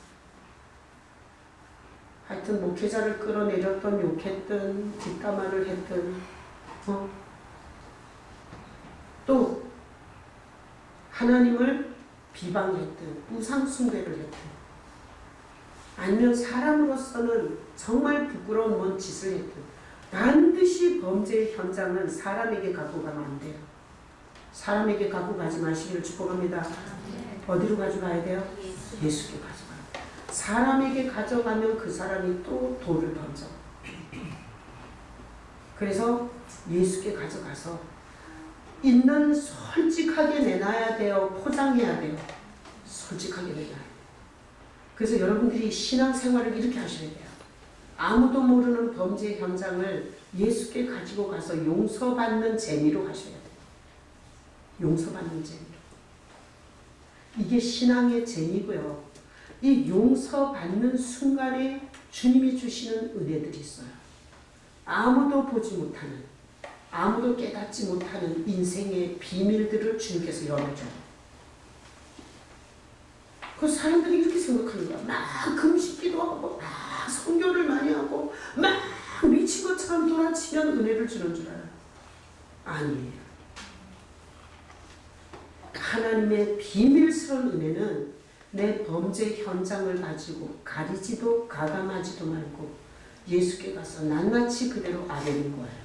하여튼 목회자를 끌어내렸던 욕했던 뒷담화를 했던 또 하나님을 비방했던 우상숭배를 했던 아니면 사람으로서는 정말 부끄러운 뭔 짓을 했던 반드시 범죄의 현장은 사람에게 갖고 가면 안 돼요. 사람에게 갖고 가지 마시기를 축복합니다. 어디로 가져가야 돼요? 예수께 가져가요. 사람에게 가져가면 그 사람이 또 돌을 던져. 그래서 예수께 가져가서 있는 솔직하게 내놔야 돼요. 포장해야 돼요. 솔직하게 내놔야 돼요. 그래서 여러분들이 신앙생활을 이렇게 하셔야 돼요. 아무도 모르는 범죄 현장을 예수께 가지고 가서 용서받는 재미로 하셔야 돼요. 용서받는 재미로. 이게 신앙의 재미고요. 이 용서받는 순간에 주님이 주시는 은혜들이 있어요. 아무도 보지 못하는, 아무도 깨닫지 못하는 인생의 비밀들을 주님께서 열어줘요. 그 사람들이 이렇게 생각하는 거야. 막 금식기도 하고, 막 성교를 많이 하고, 막 미친 것처럼 돌아치면 은혜를 주는 줄 알아요. 아니에요. 하나님의 비밀스러운 은혜는 내 범죄 현장을 가지고 가리지도 가감하지도 말고 예수께 가서 낱낱이 그대로 아뢰는 거예요.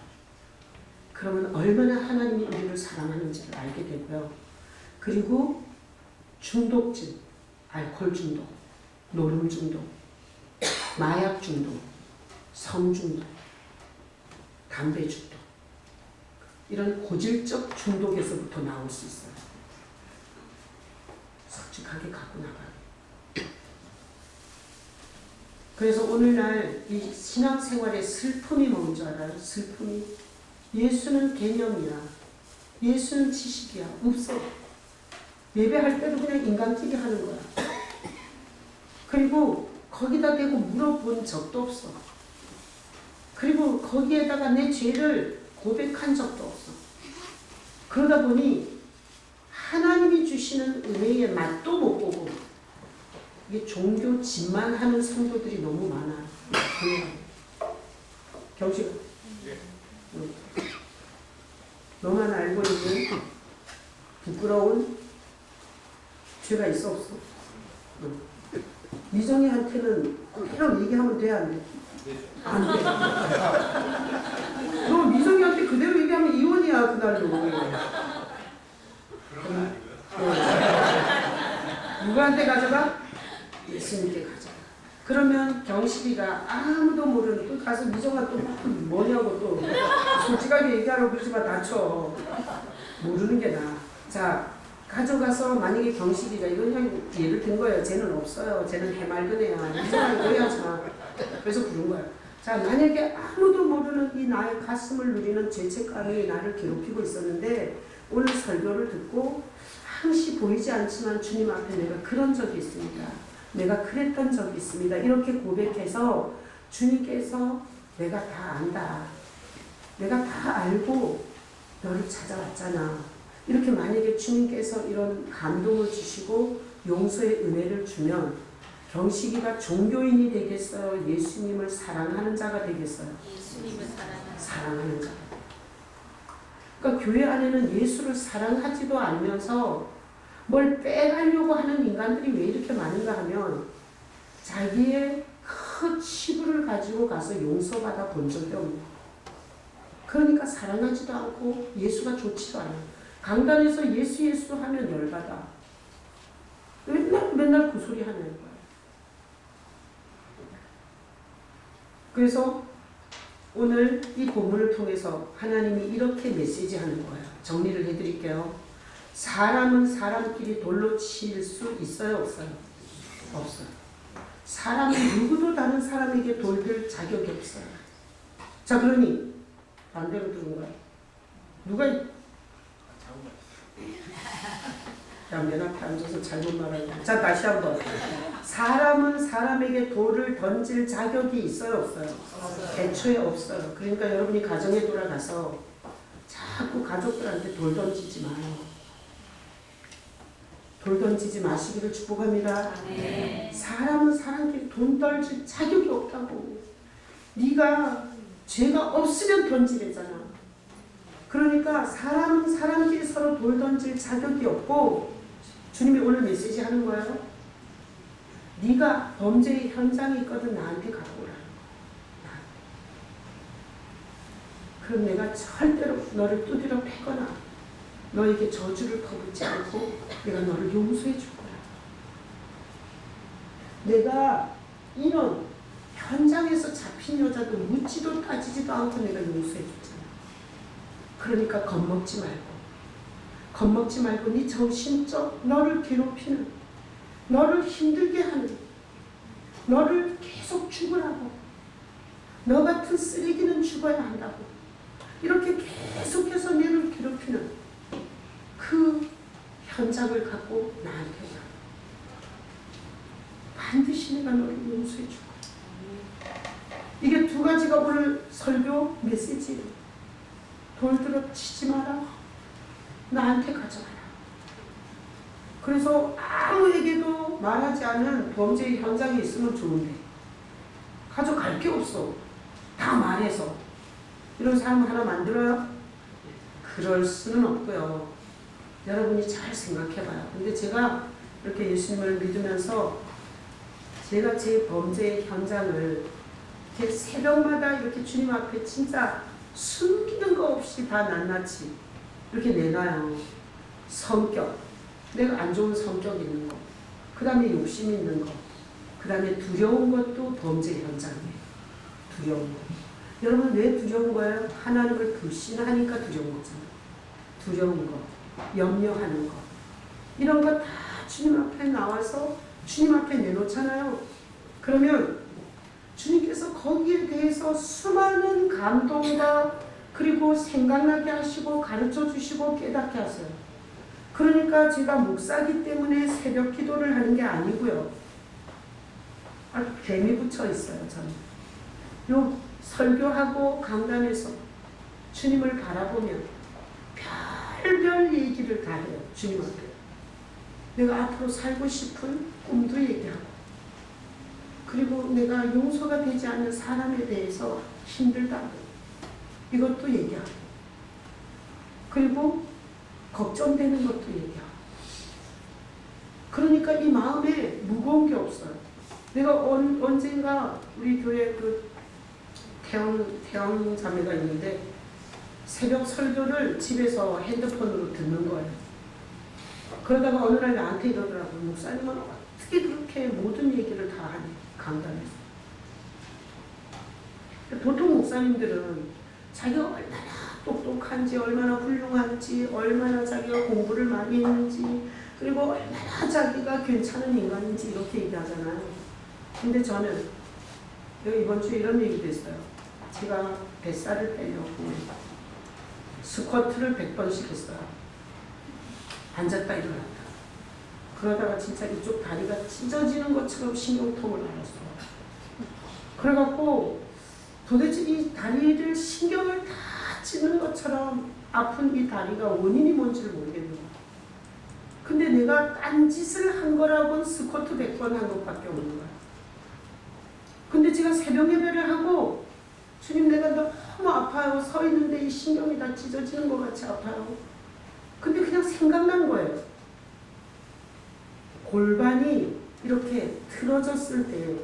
그러면 얼마나 하나님이 우리를 사랑하는지를 알게 되고요. 그리고 중독증, 알코올 중독, 노름 중독, 마약 중독, 성 중독, 담배 중독, 이런 고질적 중독에서부터 나올 수 있어요. 솔직하게 갖고 나가요. 그래서 오늘날 이 신앙생활의 슬픔이 뭔 줄 알아요? 슬픔이. 예수는 개념이야. 예수는 지식이야. 없어. 예배할 때도 그냥 인간끼리 하는 거야. 그리고 거기다 대고 물어본 적도 없어. 그리고 거기에다가 내 죄를 고백한 적도 없어. 그러다 보니 하나님이 주시는 은혜의 맛도 못 보고 이게 종교 짓만 하는 성도들이 너무 많아. 경식, 너만 알고 있는 부끄러운 죄가 있어 없어? 미정이한테는 그냥 얘기하면 돼, 안 돼? 안 돼. 너 미정이한테 그대로 얘기하면 이혼이야, 그날로. 누구한테 가져가? 예수님께 가져가. 그러면 경식이가 아무도 모르는, 또 가서 미정아 또 뭐냐고 또 솔직하게 얘기하라고 그러지만 다쳐. 모르는 게 나아. 자, 가져가서 만약에 경식이가, 이건 그냥 예를 든 거예요. 쟤는 없어요. 쟤는 해맑은 애야. 미정아 오해하지 마. 그래서 부른 거야. 자, 만약에 아무도 모르는 이 나의 가슴을 누리는 죄책감이 나를 괴롭히고 있었는데 오늘 설교를 듣고 항시 보이지 않지만 주님 앞에 내가 그런 적이 있습니다. 내가 그랬던 적이 있습니다. 이렇게 고백해서 주님께서 내가 다 안다. 내가 다 알고 너를 찾아왔잖아. 이렇게 만약에 주님께서 이런 감동을 주시고 용서의 은혜를 주면 경식이가 종교인이 되겠어요? 예수님을 사랑하는 자가 되겠어요? 예수님을 사랑하는 자. 그러니까 교회 안에는 예수를 사랑하지도 않으면서 뭘 빼가려고 하는 인간들이 왜 이렇게 많은가 하면 자기의 큰 치부를 가지고 가서 용서받아 본 적이 없는 거예요. 그러니까 사랑하지도 않고 예수가 좋지도 않아요. 강단에서 예수 하면 열받아. 맨날 그 소리 하는 거예요. 그래서 오늘 이 본문을 통해서 하나님이 이렇게 메시지하는 거예요. 정리를 해드릴게요. 사람은 사람끼리 돌로 칠 수 있어요? 없어요? 없어요. 사람은 누구도 다른 사람에게 돌들 자격이 없어요. 자, 그러니 반대로 들은 거야. 누가 야, 맨 앞에 앉아서 잘못 말하고. 자, 다시 한번. 사람은 사람에게 돌을 던질 자격이 있어요? 없어요? 애초에 없어요. 그러니까 여러분이 가정에 돌아가서 자꾸 가족들한테 돌 던지지 마요. 돌 던지지 마시기를 축복합니다. 네. 사람은 사람끼리 돈 던질 자격이 없다고. 네가 죄가 없으면 던지래잖아. 그러니까 사람은 사람끼리 서로 돌 던질 자격이 없고 주님이 오늘 메시지 하는 거예요. 네가 범죄의 현장에 있거든 나한테 갖고 오라. 그럼 내가 절대로 너를 두드려 패거나 너에게 저주를 퍼붓지 않고 내가 너를 용서해 줄 거야. 내가 이런 현장에서 잡힌 여자도 묻지도 따지지도 않고 내가 용서해 주잖아. 그러니까 겁먹지 말고 네 정신적 너를 괴롭히는, 너를 힘들게 하는, 너를 계속 죽으라고, 너 같은 쓰레기는 죽어야 한다고 이렇게 계속해서 너를 괴롭히는 그 현장을 갖고 나한테 와. 반드시 내가 너를 용서해 줄 거야. 이게 두 가지가 오늘 설교 메시지예요. 돌들어 치지 마라. 나한테 가져와라. 그래서 아무에게도 말하지 않은 범죄의 현장이 있으면 좋은데 가져갈 게 없어. 다 말해서. 이런 사람 하나 만들어요? 그럴 수는 없고요. 여러분이 잘 생각해봐요. 근데 제가 이렇게 예수님을 믿으면서 제가 제 범죄의 현장을 이렇게 새벽마다 이렇게 주님 앞에 진짜 숨기는 거 없이 다 낱낱이 이렇게 내놔요. 성격, 내가 안 좋은 성격 있는 거, 그 다음에 욕심 있는 거, 그 다음에 두려운 것도 범죄 현장이에요. 두려운 거. 여러분 왜 두려운 거예요? 하나님을 불신하니까 두려운 거잖아요. 두려운 거, 염려하는 거, 이런 거 다 주님 앞에 나와서 주님 앞에 내놓잖아요. 그러면 주님께서 거기에 대해서 수많은 감동과 그리고 생각나게 하시고 가르쳐 주시고 깨닫게 하세요. 그러니까 제가 목사기 때문에 새벽 기도를 하는 게 아니고요. 재미 붙여 있어요. 저는 요 설교하고 강단에서 주님을 바라보면 별별 얘기를 다 해요. 주님 앞에 내가 앞으로 살고 싶은 꿈도 얘기하고, 그리고 내가 용서가 되지 않는 사람에 대해서 힘들다고 이것도 얘기하고, 그리고 걱정되는 것도 얘기하고. 그러니까 이 마음에 무거운 게 없어요. 내가 언젠가 우리 교회 그 태영 자매가 있는데 새벽 설교를 집에서 핸드폰으로 듣는 거예요. 그러다가 어느 날 나한테 이러더라고요. 목사님은 어떻게 그렇게 모든 얘기를 다 하니? 강단에서. 보통 목사님들은 자기가 얼마나 똑똑한지, 얼마나 훌륭한지, 얼마나 자기가 공부를 많이 했는지, 그리고 얼마나 자기가 괜찮은 인간인지 이렇게 얘기하잖아요. 근데 저는 이번 주에 이런 얘기도 했어요. 제가 뱃살을 빼려고 스쿼트를 100번씩 했어요. 앉았다 일어났다. 그러다가 진짜 이쪽 다리가 찢어지는 것처럼 신경통을 알았어요. 그래갖고 도대체 이 다리를 신경을 다 찌는 것처럼 아픈 이 다리가 원인이 뭔지를 모르겠는 거야. 근데 내가 딴짓을 한 거라고는 스쿼트 100번 한 것밖에 없는 거야. 근데 제가 새벽 예배를 하고 주님 내가 너무 아파요. 서 있는데 이 신경이 다 찢어지는 것 같이 아파요. 근데 그냥 생각난 거예요. 골반이 이렇게 틀어졌을 때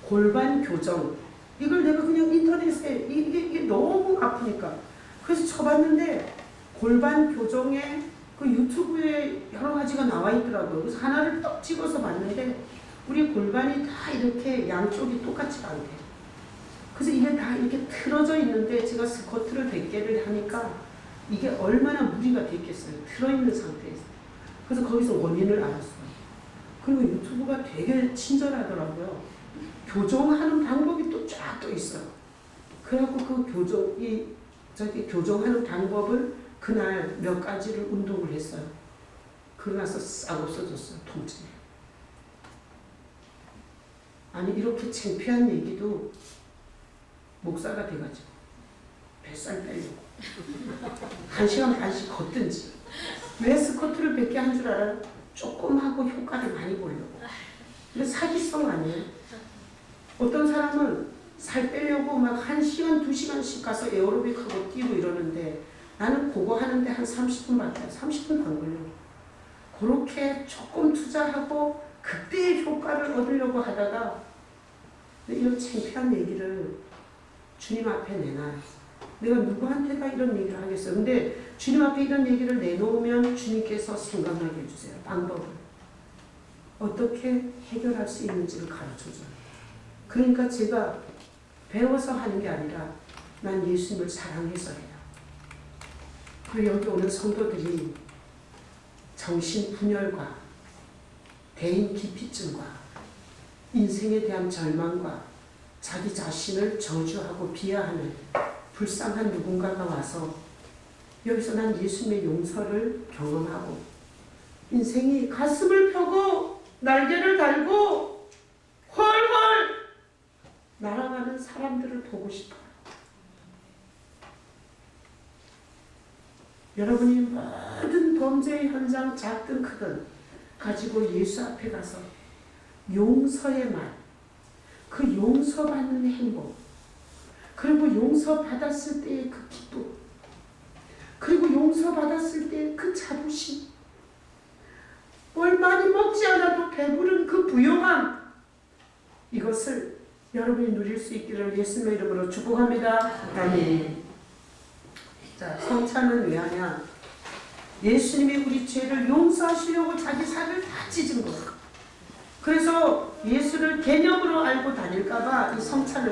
골반 교정, 이걸 내가 그냥 인터넷에 이게 너무 아프니까 그래서 쳐봤는데 골반 교정에 그 유튜브에 여러 가지가 나와 있더라고요. 그래서 하나를 떡 찍어서 봤는데 우리 골반이 다 이렇게 양쪽이 똑같지가 않대요. 그래서 이게 다 이렇게 틀어져 있는데 제가 스쿼트를 100개를 하니까 이게 얼마나 무리가 됐겠어요. 틀어있는 상태에서. 그래서 거기서 원인을 알았어요. 그리고 유튜브가 되게 친절하더라고요. 교정하는 방법이 또 쫙 또 있어요. 그래갖고 그 교정하는 방법을 그날 몇 가지를 운동을 했어요. 그러고 나서 싹 없어졌어요. 통증이. 아니 이렇게 창피한 얘기도 목사가 돼가지고 뱃살 빼려고 1시간 반씩 걷든지. 왜 스쿼트를 100개 한 줄 알아요? 조금 하고 효과를 많이 보려고. 근데 사기성 아니에요? 어떤 사람은 살 빼려고 막 1시간, 2시간씩 가서 에어로빅하고 뛰고 이러는데 나는 그거 하는데 한 30분밖에 30분 안 걸려요. 그렇게 조금 투자하고 그때의 효과를 얻으려고 하다가 이런 창피한 얘기를 주님 앞에 내놔요. 내가 누구한테 다 이런 얘기를 하겠어요. 근데 주님 앞에 이런 얘기를 내놓으면 주님께서 생각나게 해주세요. 방법을. 어떻게 해결할 수 있는지를 가르쳐줘요. 그러니까 제가 배워서 하는 게 아니라 난 예수님을 사랑해서 해요. 그리고 여기 오는 성도들이 정신분열과 대인 기피증과 인생에 대한 절망과 자기 자신을 저주하고 비하하는 불쌍한 누군가가 와서 여기서 난 예수님의 용서를 경험하고 인생이 가슴을 펴고 날개를 달고 훨훨 날아가는 사람들을 보고 싶어요. 여러분이 모든 범죄의 현장 작든 크든 가지고 예수 앞에 가서 용서의 말, 그 용서받는 행복, 그리고 용서받았을 때의 그 기쁨, 그리고 용서받았을 때의 그 자부심, 뭘 많이 먹지 않아도 배부른 그 부요함, 이것을 여러분이 누릴 수 있기를 예수님의 이름으로 축복합니다. 아멘. 자, 성찬은 왜 하냐? 예수님이 우리 죄를 용서하시려고 자기 살을 다 찢은 거예요. 그래서 예수를 개념으로 알고 다닐까봐 이 성찬을